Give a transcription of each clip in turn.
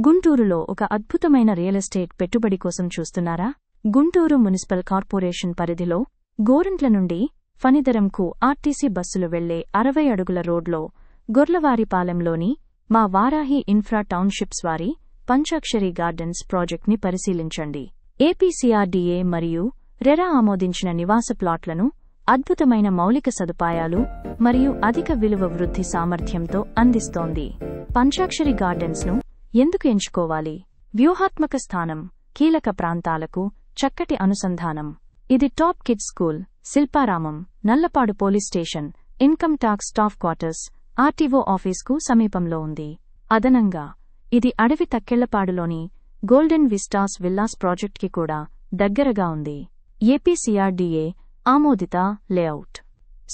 గుంటూరులో ఒక అద్భుతమైన రియల్ ఎస్టేట్ పెట్టుబడి కోసం చూస్తున్నారా? గుంటూరు మున్సిపల్ కార్పొరేషన్ పరిధిలో గోరంట్ల నుండి ఫణిధరంకు ఆర్టీసీ బస్సులు వెళ్లే 60 అడుగుల రోడ్లో గొర్లవారిపాలెంలోని మా వారాహి ఇన్ఫ్రా టౌన్షిప్స్ వారి పంచాక్షరి గార్డెన్స్ ప్రాజెక్ట్ని పరిశీలించండి. ఏపీసీఆర్డీఏ మరియు రెరా ఆమోదించిన నివాస ప్లాట్లను అద్భుతమైన మౌలిక సదుపాయాలు మరియు అధిక విలువ వృద్ధి సామర్థ్యంతో అందిస్తోంది. పంచాక్షరి గార్డెన్స్ను ఎందుకు ఎంచుకోవాలి? వ్యూహాత్మక స్థానం, కీలక ప్రాంతాలకు చక్కటి అనుసంధానం. ఇది top kids school, Shilparamam, Nallapadu police station, income tax staff quarters, RTO ఆఫీస్కు సమీపంలో ఉంది. అదనంగా ఇది అడవి తక్కెళ్లపాడులోని గోల్డెన్ విస్టాస్ విల్లాస్ ప్రాజెక్ట్కి కూడా దగ్గరగా ఉంది. ఏపీసీఆర్డీఏ ఆమోదిత లేఅవుట్.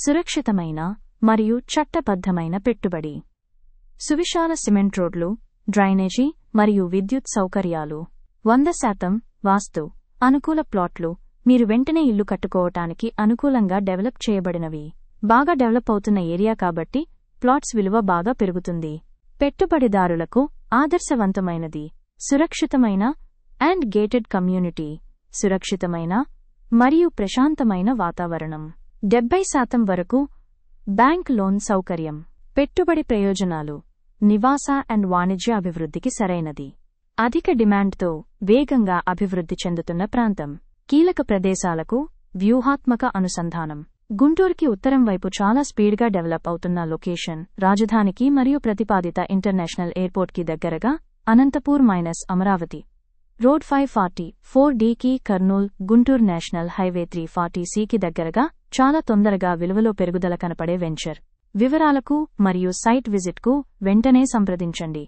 సురక్షితమైన మరియు చట్టబద్ధమైన పెట్టుబడి. సువిశాల సిమెంట్ రోడ్లు, డ్రైనేజీ మరియు విద్యుత్ సౌకర్యాలు. 100% వాస్తు అనుకూల ప్లాట్లు. మీరు వెంటనే ఇల్లు కట్టుకోవటానికి అనుకూలంగా డెవలప్ చేయబడినవి. బాగా డెవలప్ అవుతున్న ఏరియా కాబట్టి ప్లాట్స్ విలువ బాగా పెరుగుతుంది. పెట్టుబడిదారులకు ఆదర్శవంతమైనది. సురక్షితమైన అండ్ గేటెడ్ కమ్యూనిటీ. సురక్షితమైన మరియు ప్రశాంతమైన వాతావరణం. 70% వరకు బ్యాంక్ లోన్ సౌకర్యం. పెట్టుబడి ప్రయోజనాలు. నివాస అండ్ వాణిజ్య అభివృద్ధికి సరైనది. అధిక డిమాండ్తో వేగంగా అభివృద్ధి చెందుతున్న ప్రాంతం. కీలక ప్రదేశాలకు వ్యూహాత్మక అనుసంధానం. గుంటూరుకి ఉత్తరం వైపు చాలా స్పీడ్గా డెవలప్ అవుతున్న లొకేషన్. రాజధానికి మరియు ప్రతిపాదిత ఇంటర్నేషనల్ ఎయిర్పోర్ట్కి దగ్గరగా. అనంతపూర్ - అమరావతి రోడ్ 544Dకి కర్నూల్ గుంటూరు నేషనల్ హైవే 340Cకి దగ్గరగా. చాలా తొందరగా విలువలో పెరుగుదల కనపడే వెంచర్. వివరాలకు మరియు సైట్ విజిట్కు వెంటనే సంప్రదించండి.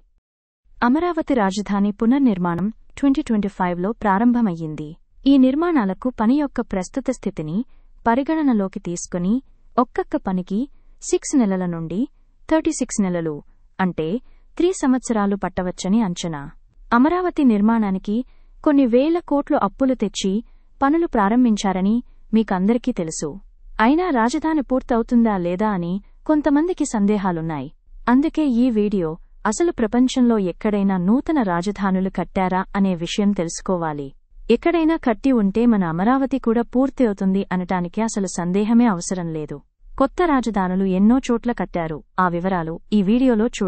అమరావతి రాజధాని పునర్నిర్మాణం 2025లో ప్రారంభమయ్యింది. ఈ నిర్మాణాలకు పని యొక్క ప్రస్తుత స్థితిని పరిగణనలోకి తీసుకుని ఒక్కొక్క పనికి 6 నెలల నుండి 36 నెలలు అంటే 3 సంవత్సరాలు పట్టవచ్చని అంచనా. అమరావతి నిర్మాణానికి కొన్ని వేల కోట్లు అప్పులు తెచ్చి పనులు ప్రారంభించారని మీకందరికీ తెలుసు. అయినా రాజధాని పూర్తవుతుందా లేదా అని కొంతమందికి సందేహాలున్నాయి. అందుకే ఈ వీడియో అసలు ప్రపంచంలో ఎక్కడైనా నూతన రాజధానులు కట్టారా అనే విషయం తెలుసుకోవాలి. ఎక్కడైనా కట్టి ఉంటే మన అమరావతి కూడా పూర్తి అవుతుంది అనటానికి అసలు సందేహమే అవసరం లేదు. కొత్త రాజధానులు ఎన్నో చోట్ల కట్టారు. ఆ వివరాలు ఈ వీడియోలో చూడండి.